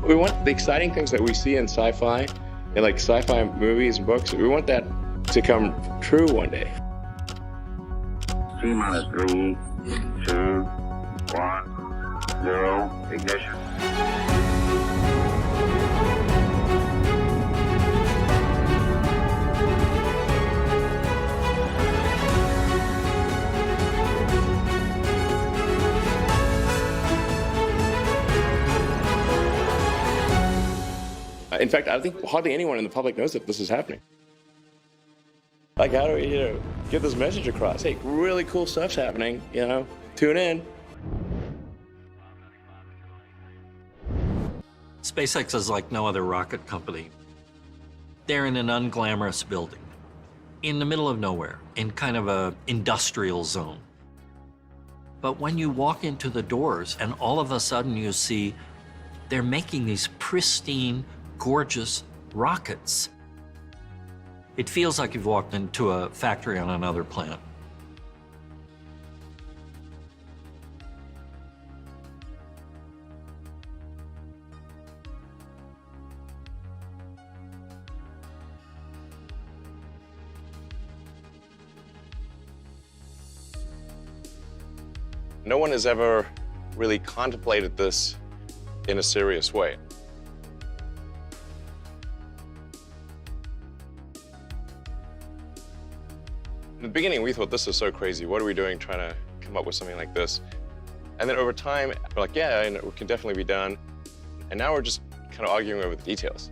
We want the exciting things that we see in sci-fi, in like sci-fi movies and books. We want that to come true one day. T-minus 3, 2, 1, 0, ignition. In fact, I think hardly anyone in the public knows that this is happening. Like, how do we, get this message across? Hey, really cool stuff's happening, tune in. SpaceX is like no other rocket company. They're in an unglamorous building, in the middle of nowhere, in kind of a industrial zone. But when you walk into the doors and all of a sudden you see they're making these pristine, gorgeous rockets, it feels like you've walked into a factory on another planet. No one has ever really contemplated this in a serious way. In the beginning, we thought, this is so crazy. What are we doing trying to come up with something like this? And then over time, we're like, yeah, it can definitely be done. And now we're just kind of arguing over the details.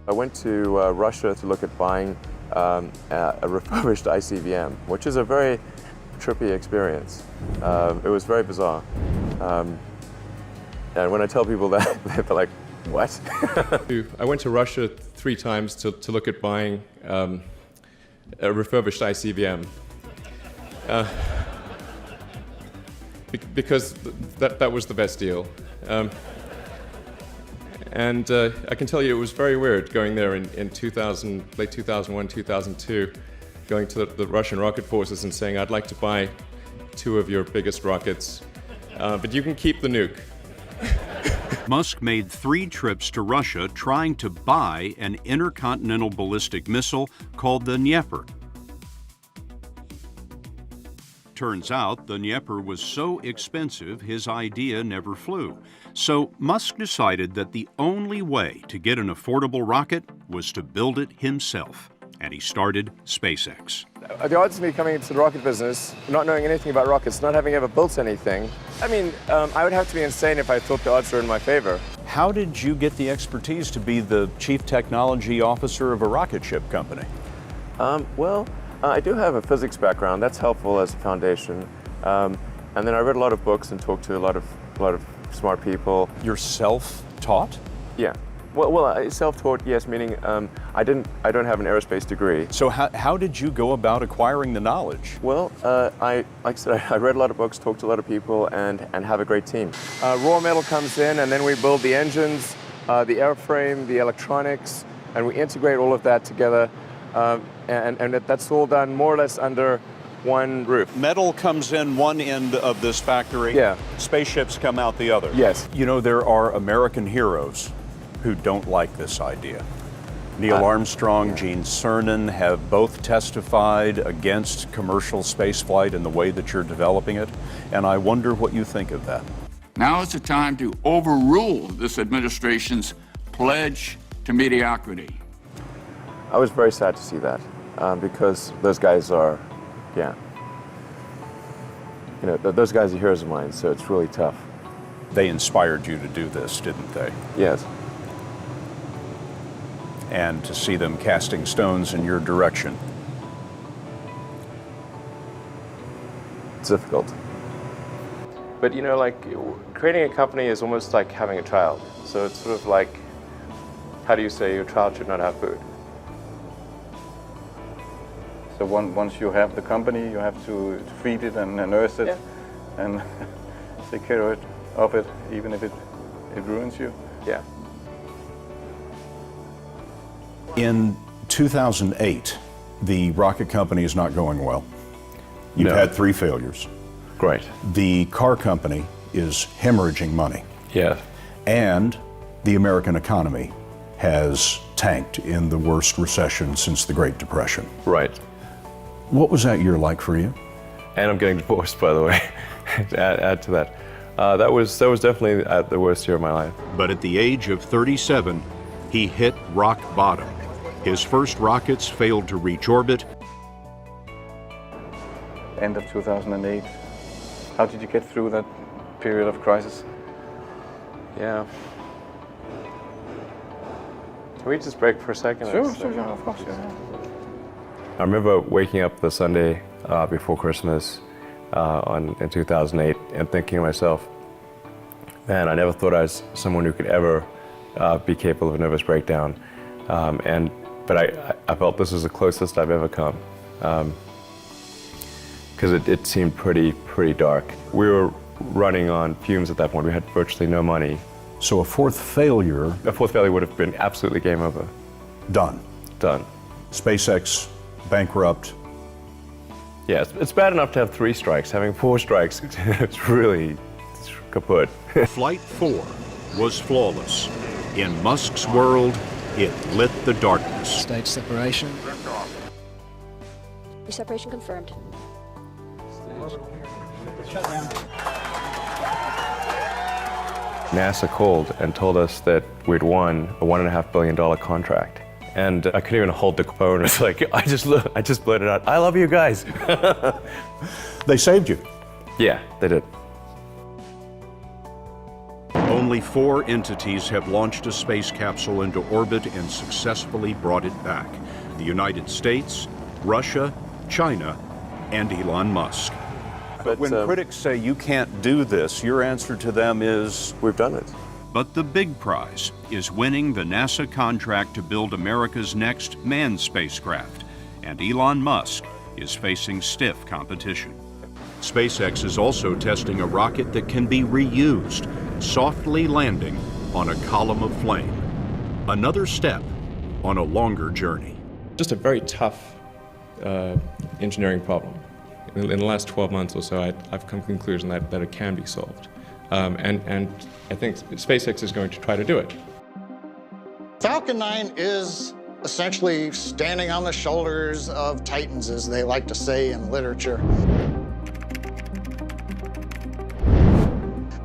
I went to Russia to look at buying a refurbished ICBM, which is a very trippy experience. It was very bizarre. And when I tell people that, they're like, what? I went to Russia 3 times to look at buying a refurbished ICBM. Because that was the best deal. And I can tell you it was very weird going there in 2000, late 2001, 2002, going to the Russian rocket forces and saying, I'd like to buy 2 of your biggest rockets, but you can keep the nuke. Musk made 3 trips to Russia trying to buy an intercontinental ballistic missile called the Dnieper. Turns out the Dnieper was so expensive his idea never flew. So Musk decided that the only way to get an affordable rocket was to build it himself. And he started SpaceX. The odds of me coming into the rocket business, not knowing anything about rockets, not having ever built anything, I would have to be insane if I thought the odds were in my favor. How did you get the expertise to be the chief technology officer of a rocket ship company? I do have a physics background. That's helpful as a foundation. And then I read a lot of books and talked to a lot of smart people. You're self-taught? Yeah. Well, self-taught, yes, meaning I don't have an aerospace degree. So how did you go about acquiring the knowledge? Well, like I said, I read a lot of books, talked to a lot of people, and have a great team. Raw metal comes in, and then we build the engines, the airframe, the electronics, and we integrate all of that together. And that's all done more or less under one roof. Metal comes in one end of this factory. Yeah. Spaceships come out the other. Yes. You know, there are American heroes who don't like this idea. Neil Armstrong, Gene Cernan have both testified against commercial spaceflight in the way that you're developing it, and I wonder what you think of that. Now is the time to overrule this administration's pledge to mediocrity. I was very sad to see that because those guys are, those guys are heroes of mine, so it's really tough. They inspired you to do this, didn't they? Yes. And to see them casting stones in your direction. It's difficult. But creating a company is almost like having a child. So it's sort of like, how do you say your child should not have food? So once you have the company, you have to feed it and nurse it and take care of it, even if it ruins you. Yeah. In 2008, The rocket company is not going well. You've No. had 3 failures. Great. The car company is hemorrhaging money. Yeah. And the American economy has tanked in the worst recession since the Great Depression. Right. What was that year like for you? And I'm getting divorced, by the way. to add to that. That was definitely the worst year of my life. But at the age of 37, he hit rock bottom. His first rockets failed to reach orbit. End of 2008. How did you get through that period of crisis? Yeah. Can we just break for a second? Sure, of course. Yeah. I remember waking up the Sunday before Christmas in 2008 and thinking to myself, man, I never thought I was someone who could ever be capable of a nervous breakdown. But I felt this was the closest I've ever come. Because it seemed pretty dark. We were running on fumes at that point. We had virtually no money. So a fourth failure. A fourth failure would have been absolutely game over. Done. SpaceX bankrupt. Yeah, it's bad enough to have 3 strikes. Having 4 strikes, it's kaput. Flight 4 was flawless. In Musk's world, it lit the darkness. Stage separation. Separation confirmed. NASA called and told us that we'd won a $1.5 billion contract. And I couldn't even hold the phone. It's like, I just blurted out, I love you guys. They saved you. Yeah, they did. Only 4 entities have launched a space capsule into orbit and successfully brought it back. The United States, Russia, China, and Elon Musk. But when critics say you can't do this, your answer to them is, We've done it. But the big prize is winning the NASA contract to build America's next manned spacecraft, and Elon Musk is facing stiff competition. SpaceX is also testing a rocket that can be reused, softly landing on a column of flame. Another step on a longer journey. Just a very tough engineering problem. In the last 12 months or so, I've come to the conclusion that it can be solved. And I think SpaceX is going to try to do it. Falcon 9 is essentially standing on the shoulders of titans, as they like to say in literature.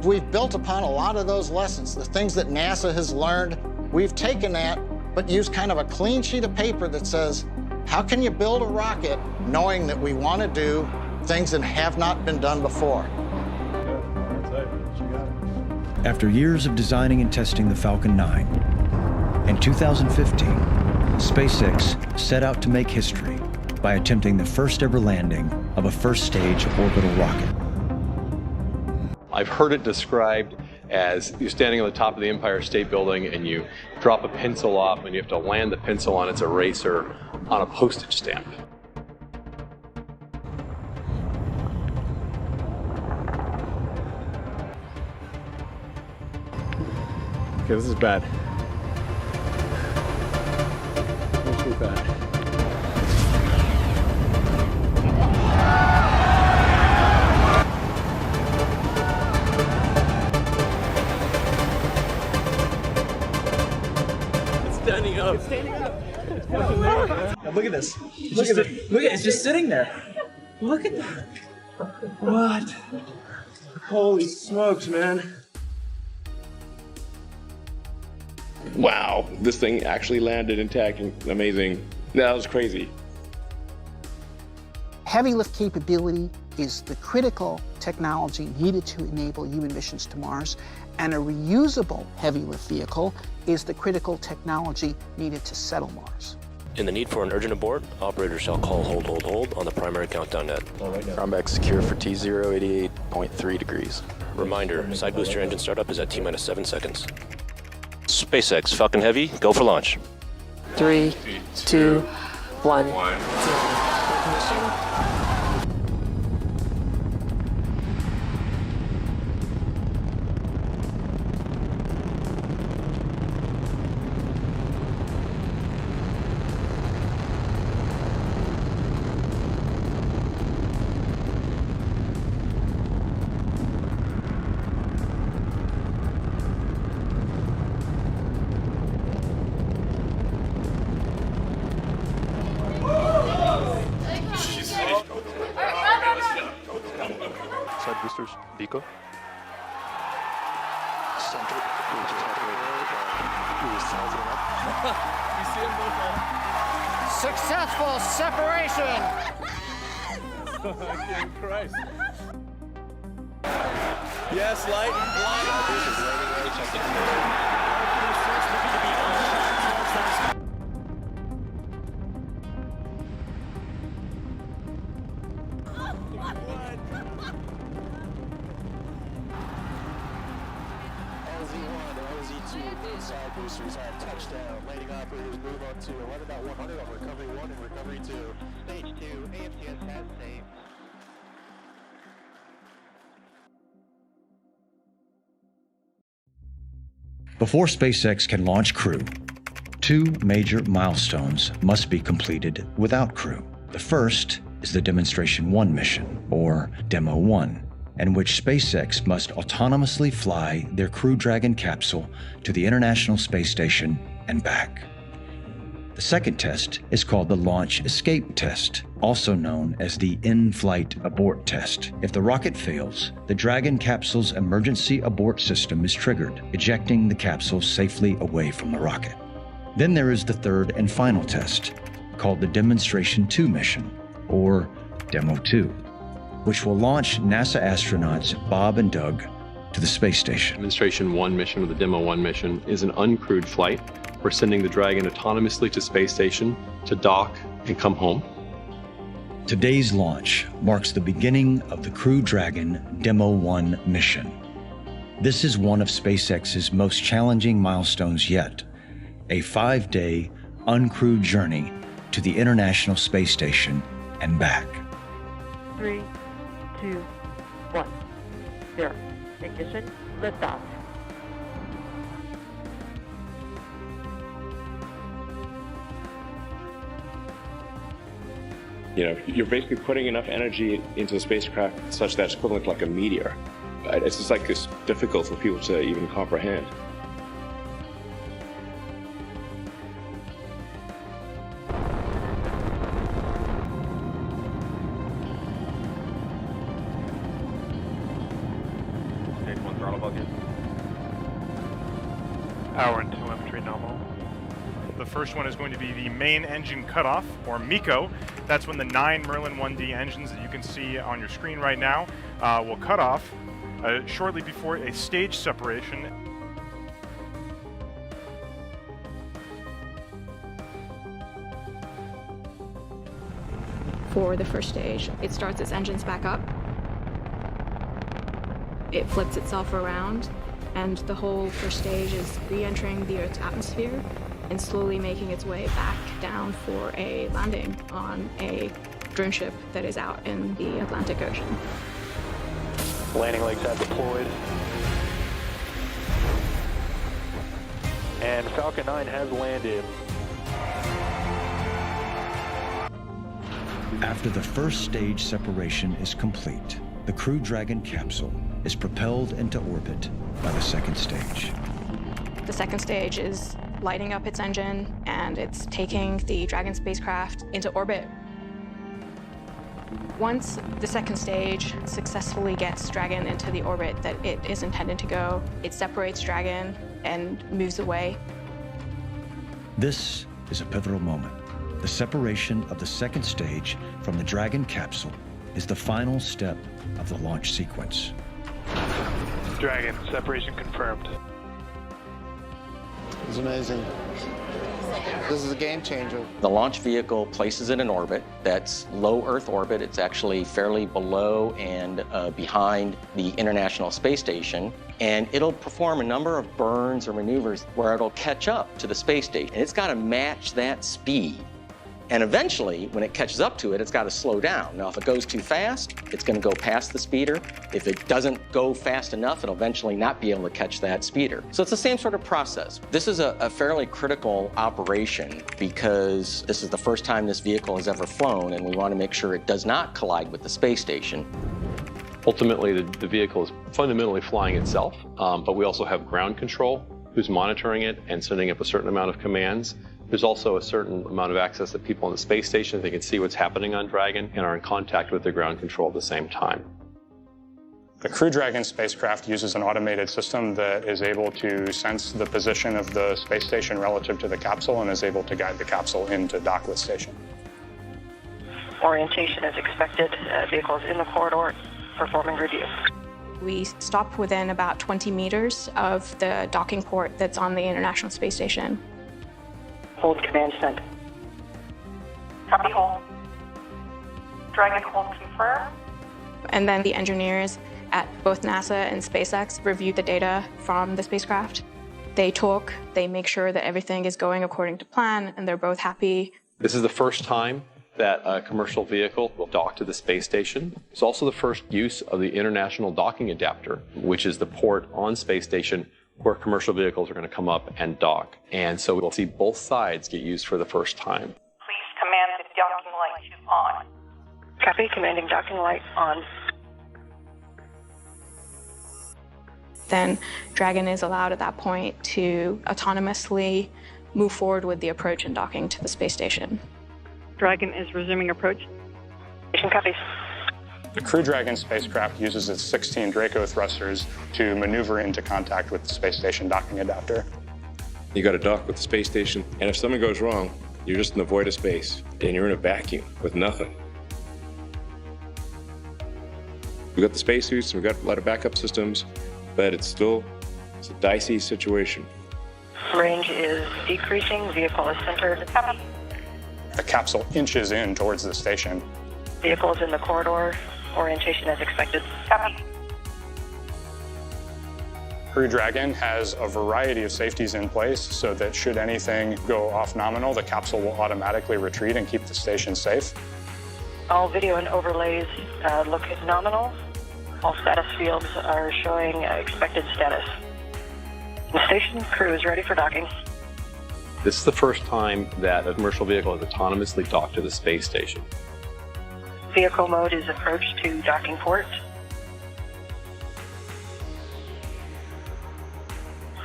We've built upon a lot of those lessons, the things that NASA has learned. We've taken that, but used kind of a clean sheet of paper that says, how can you build a rocket knowing that we want to do things that have not been done before? After years of designing and testing the Falcon 9, in 2015, SpaceX set out to make history by attempting the first ever landing of a first-stage orbital rocket. I've heard it described as you're standing on the top of the Empire State Building and you drop a pencil off and you have to land the pencil on its eraser on a postage stamp. Okay, this is bad. Not too bad. It's standing up. It's standing up. Look at this. Look at it. Look at it. It's just sitting there. Look at that. What? Holy smokes, man. Wow, this thing actually landed intact and amazing. That was crazy. Heavy lift capability is the critical technology needed to enable human missions to Mars, and a reusable heavy lift vehicle is the critical technology needed to settle Mars. In the need for an urgent abort, operator shall call hold on the primary countdown net. Groundback secure for T0 88.3 degrees. Reminder, side booster engine startup is at T-minus 7 seconds. SpaceX Falcon Heavy, go for launch. 3, 2, 1. Pico. Successful separation! Christ. Yes, light. LZ1, side boosters have touchdown. Landing operators move on to 11.100 on recovery 1 and recovery 2. Stage 2, AFTS has saved. Before SpaceX can launch crew, two major milestones must be completed without crew. The first is the Demonstration 1 mission, or Demo 1, in which SpaceX must autonomously fly their Crew Dragon capsule to the International Space Station and back. The second test is called the Launch Escape Test, also known as the In-Flight Abort Test. If the rocket fails, the Dragon capsule's emergency abort system is triggered, ejecting the capsule safely away from the rocket. Then there is the third and final test, called the Demonstration 2 mission, or Demo 2, which will launch NASA astronauts Bob and Doug to the space station. Demonstration 1 mission, or the Demo 1 mission, is an uncrewed flight. We're sending the Dragon autonomously to space station to dock and come home. Today's launch marks the beginning of the Crew Dragon Demo 1 mission. This is one of SpaceX's most challenging milestones yet, a 5-day uncrewed journey to the International Space Station and back. 3, 2, 1, 0. Ignition, liftoff. You know, you're basically putting enough energy into the spacecraft such that it's equivalent to like a meteor. It's just like it's difficult for people to even comprehend. Stage 1 throttle bucket. Power and telemetry nominal. The first one is going to be the main engine cutoff, or MECO. That's when the 9 Merlin 1D engines that you can see on your screen right now will cut off shortly before a stage separation. For the first stage, it starts its engines back up. It flips itself around, and the whole first stage is re-entering the Earth's atmosphere and slowly making its way back down for a landing on a drone ship that is out in the Atlantic Ocean. Landing legs have deployed. And Falcon 9 has landed. After the first stage separation is complete, the Crew Dragon capsule is propelled into orbit by the second stage. The second stage is lighting up its engine, and it's taking the Dragon spacecraft into orbit. Once the second stage successfully gets Dragon into the orbit that it is intended to go, it separates Dragon and moves away. This is a pivotal moment. The separation of the second stage from the Dragon capsule is the final step of the launch sequence. Dragon, separation confirmed. It's amazing. This is a game changer. The launch vehicle places it in orbit. That's low Earth orbit. It's actually fairly below and behind the International Space Station. And it'll perform a number of burns or maneuvers where it'll catch up to the space station. And it's got to match that speed. And eventually, when it catches up to it, it's got to slow down. Now, if it goes too fast, it's going to go past the speeder. If it doesn't go fast enough, it'll eventually not be able to catch that speeder. So it's the same sort of process. This is a fairly critical operation because this is the first time this vehicle has ever flown, and we want to make sure it does not collide with the space station. Ultimately, the vehicle is fundamentally flying itself, but we also have ground control who's monitoring it and sending up a certain amount of commands. There's also a certain amount of access that people on the space station, they can see what's happening on Dragon and are in contact with the ground control at the same time. The Crew Dragon spacecraft uses an automated system that is able to sense the position of the space station relative to the capsule and is able to guide the capsule into dock with station. Orientation is expected. Vehicles in the corridor, performing review. We stopped within about 20 meters of the docking port that's on the International Space Station. Hold command sent. Copy hold. Dragon hold confirmed. And then the engineers at both NASA and SpaceX reviewed the data from the spacecraft. They talk, they make sure that everything is going according to plan, and they're both happy. This is the first time that a commercial vehicle will dock to the space station. It's also the first use of the International Docking Adapter, which is the port on space station where commercial vehicles are going to come up and dock. And so we'll see both sides get used for the first time. Please command the docking light to on. Copy, commanding docking light on. Then Dragon is allowed at that point to autonomously move forward with the approach and docking to the space station. Dragon is resuming approach. Station copies. The Crew Dragon spacecraft uses its 16 Draco thrusters to maneuver into contact with the space station docking adapter. You got to dock with the space station, and if something goes wrong, you're just in the void of space, and you're in a vacuum with nothing. We've got the spacesuits, we've got a lot of backup systems, but it's a dicey situation. Range is decreasing. Vehicle is centered. Copy. The capsule inches in towards the station. Vehicle is in the corridor. Orientation as expected. Copy. Crew Dragon has a variety of safeties in place so that should anything go off nominal, the capsule will automatically retreat and keep the station safe. All video and overlays look nominal. All status fields are showing expected status. The station crew is ready for docking. This is the first time that a commercial vehicle has autonomously docked to the space station. Vehicle mode is approach to docking port.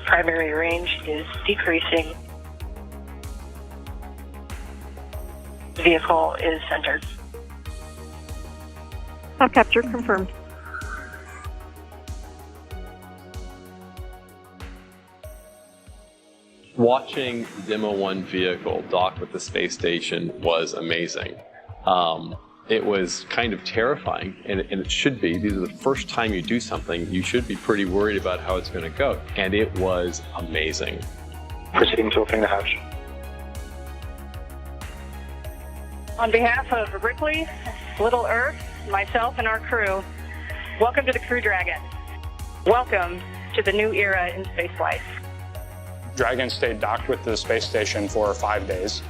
Primary range is decreasing. Vehicle is centered. Top capture confirmed. Watching the Demo 1 vehicle dock with the space station was amazing. It was kind of terrifying, and it should be. These are the first time you do something, you should be pretty worried about how it's going to go. And it was amazing. Proceeding to opening the hatch. On behalf of Ripley, Little Earth, myself, and our crew, welcome to the Crew Dragon. Welcome to the new era in spaceflight. Dragon stayed docked with the space station for 5 days.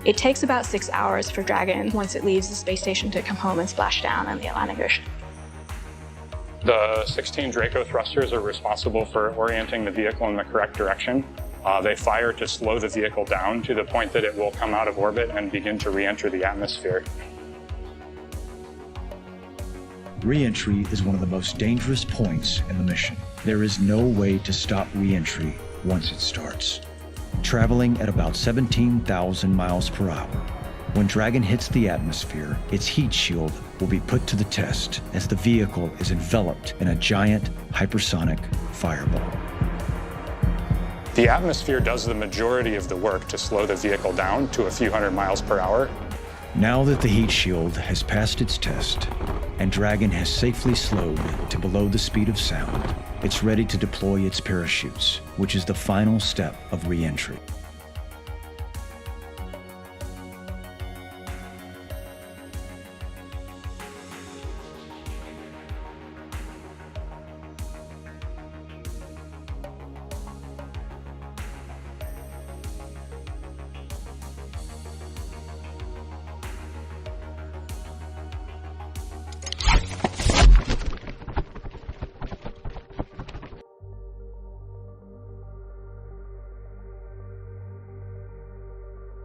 It takes about 6 hours for Dragon, once it leaves the space station, to come home and splash down in the Atlantic Ocean. The 16 Draco thrusters are responsible for orienting the vehicle in the correct direction. They fire to slow the vehicle down to the point that it will come out of orbit and begin to re-enter the atmosphere. Re-entry is one of the most dangerous points in the mission. There is no way to stop re-entry once it starts. Traveling at about 17,000 miles per hour, when Dragon hits the atmosphere, its heat shield will be put to the test as the vehicle is enveloped in a giant hypersonic fireball. The atmosphere does the majority of the work to slow the vehicle down to a few hundred miles per hour. Now that the heat shield has passed its test and Dragon has safely slowed to below the speed of sound, it's ready to deploy its parachutes, which is the final step of re-entry.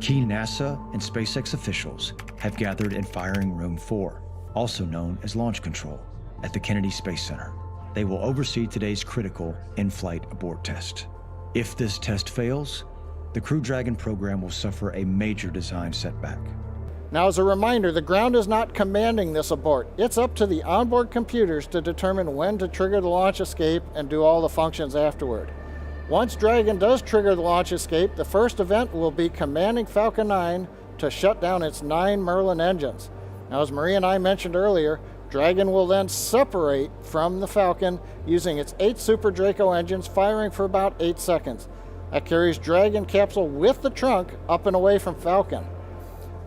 Key NASA and SpaceX officials have gathered in Firing Room 4, also known as Launch Control, at the Kennedy Space Center. They will oversee today's critical in-flight abort test. If this test fails, the Crew Dragon program will suffer a major design setback. Now, as a reminder, the ground is not commanding this abort. It's up to the onboard computers to determine when to trigger the launch escape and do all the functions afterward. Once Dragon does trigger the launch escape, the first event will be commanding Falcon 9 to shut down its 9 Merlin engines. Now, as Marie and I mentioned earlier, Dragon will then separate from the Falcon using its 8 Super Draco engines, firing for about 8 seconds. That carries Dragon capsule with the trunk up and away from Falcon.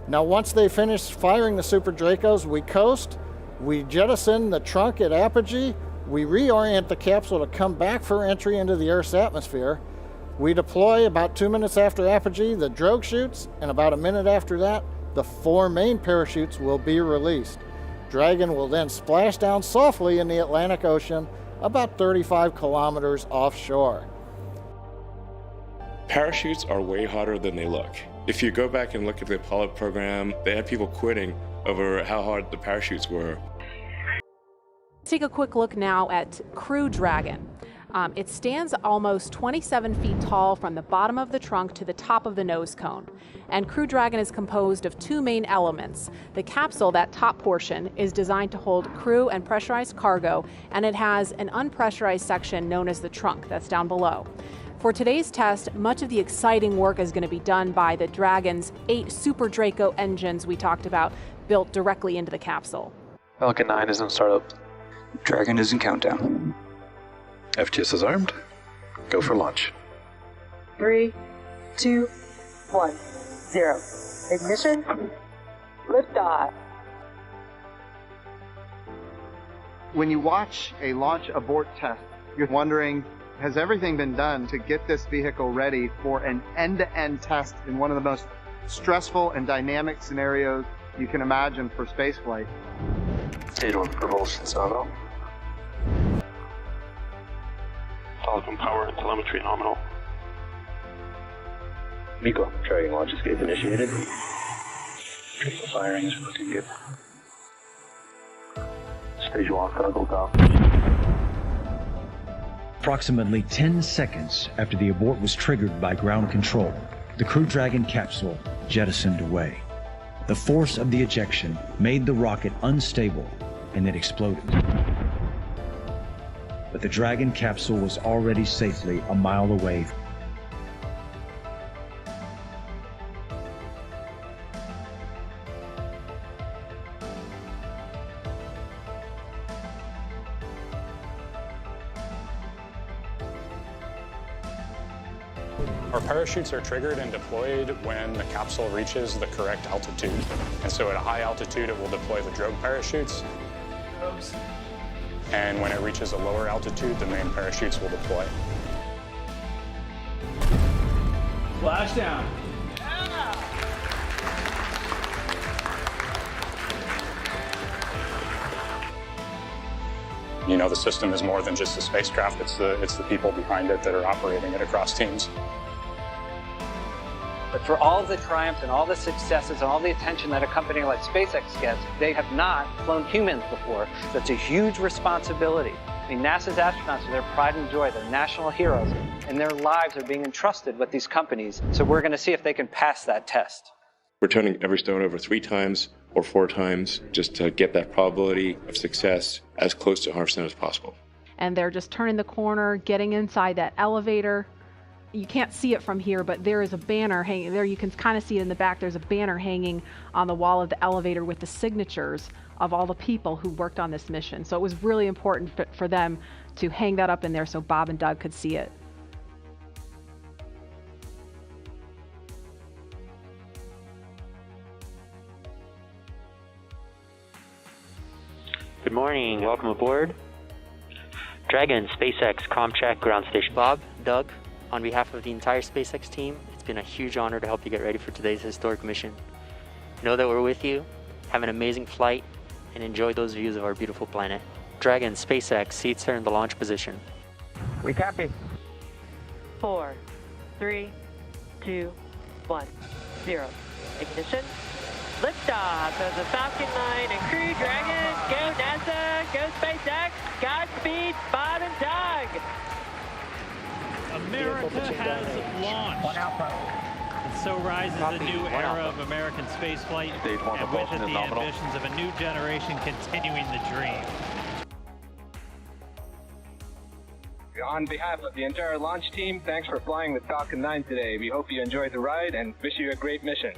Now, once they finish firing the Super Dracos, we coast, we jettison the trunk at apogee, we reorient the capsule to come back for entry into the Earth's atmosphere. We deploy about 2 minutes after apogee the drogue chutes, and about a minute after that, the 4 main parachutes will be released. Dragon will then splash down softly in the Atlantic Ocean, about 35 kilometers offshore. Parachutes are way harder than they look. If you go back and look at the Apollo program, they had people quitting over how hard the parachutes were. Let's take a quick look now at Crew Dragon. It stands almost 27 feet tall from the bottom of the trunk to the top of the nose cone. And Crew Dragon is composed of 2 main elements. The capsule, that top portion, is designed to hold crew and pressurized cargo, and it has an unpressurized section known as the trunk that's down below. For today's test, much of the exciting work is going to be done by the Dragon's 8 Super Draco engines we talked about, built directly into the capsule. Falcon 9 is in startup. Dragon is in countdown. FTS is armed. Go for launch. 3, 2, 1, 0. Ignition. Liftoff. When you watch a launch abort test, you're wondering, has everything been done to get this vehicle ready for an end-to-end test in one of the most stressful and dynamic scenarios you can imagine for spaceflight? State-on propulsion nominal. Falcon power and telemetry nominal. MECO, Dragon launch escape initiated. Firing is looking good. Stage 1 throttle top. Approximately 10 seconds after the abort was triggered by ground control, the Crew Dragon capsule jettisoned away. The force of the ejection made the rocket unstable and it exploded. But the Dragon capsule was already safely a mile away. Our parachutes are triggered and deployed when the capsule reaches the correct altitude. And so at a high altitude, it will deploy the drogue parachutes. And when it reaches a lower altitude, the main parachutes will deploy. Splashdown. You know, the system is more than just the spacecraft. It's the people behind it that are operating it across teams. But for all of the triumphs and all the successes and all the attention that a company like SpaceX gets, they have not flown humans before. So it's a huge responsibility. I mean, NASA's astronauts are their pride and joy. They're national heroes, and their lives are being entrusted with these companies. So we're going to see if they can pass that test. We're turning every stone over 3 times or 4 times just to get that probability of success as close to 100% as possible. And they're just turning the corner, getting inside that elevator. You can't see it from here, but there is a banner hanging there. You can kind of see it in the back. There's a banner hanging on the wall of the elevator with the signatures of all the people who worked on this mission. So it was really important for them to hang that up in there so Bob and Doug could see it. Good morning, welcome aboard. Dragon, SpaceX, Comcheck, Ground Station. Bob, Doug, on behalf of the entire SpaceX team, it's been a huge honor to help you get ready for today's historic mission. Know that we're with you, have an amazing flight, and enjoy those views of our beautiful planet. Dragon, SpaceX, seats are in the launch position. We copy. 4, 3, 2, 1, 0. Ignition. Liftoff of the Falcon 9 and Crew Dragon. Go NASA, go SpaceX, Godspeed, Bob and Doug. America has launched. And so rises a new era of American spaceflight, and with it the ambitions of a new generation continuing the dream. On behalf of the entire launch team, thanks for flying with Falcon 9 today. We hope you enjoyed the ride and wish you a great mission.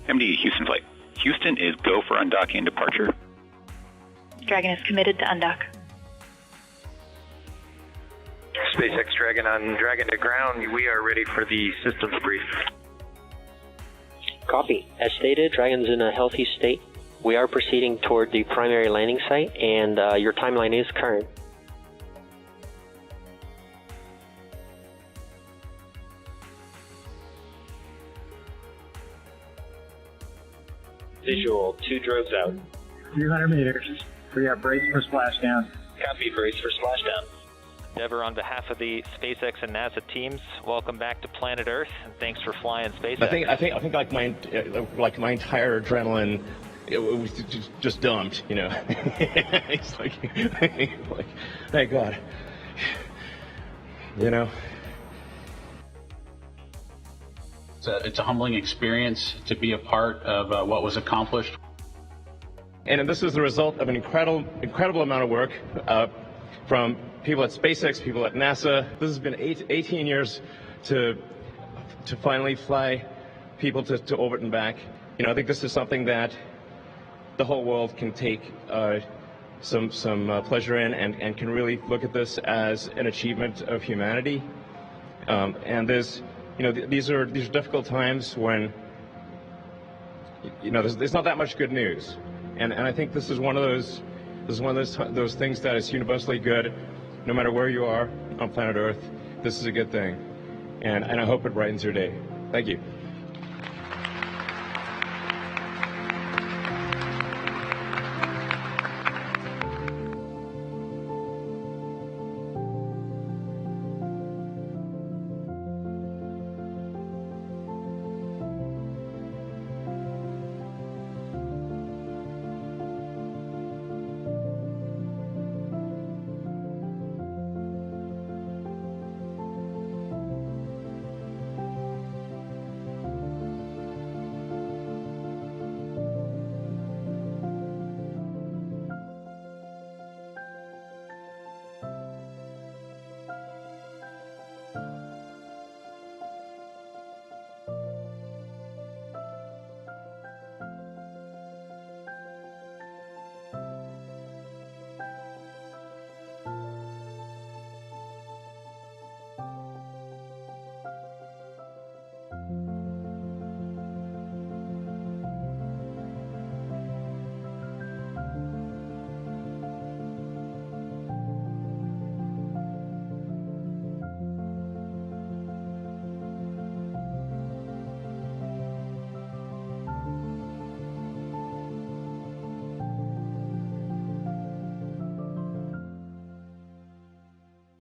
MD Houston flight. Houston is go for undocking and departure. Dragon is committed to undock. SpaceX Dragon on Dragon to ground. We are ready for the systems brief. Copy. As stated, Dragon's in a healthy state. We are proceeding toward the primary landing site, and your timeline is current. Visual, 2 droves out. 300 meters. We are braced for splashdown. Copy, brace for splashdown. Endeavor, on behalf of the SpaceX and NASA teams, welcome back to planet Earth, and thanks for flying SpaceX. I think like my entire adrenaline, it was just dumped, you know. It's like, thank God, you know. It's a humbling experience to be a part of what was accomplished. And this is the result of an incredible amount of work from people at SpaceX, people at NASA. This has been 18 years to finally fly people to orbit and back. You know, I think this is something that the whole world can take some pleasure in, and can really look at this as an achievement of humanity. And there's, you know, these are difficult times when, you know, there's not that much good news, and I think this is one of those things that is universally good, no matter where you are on planet Earth. This is a good thing, and I hope it brightens your day. Thank you.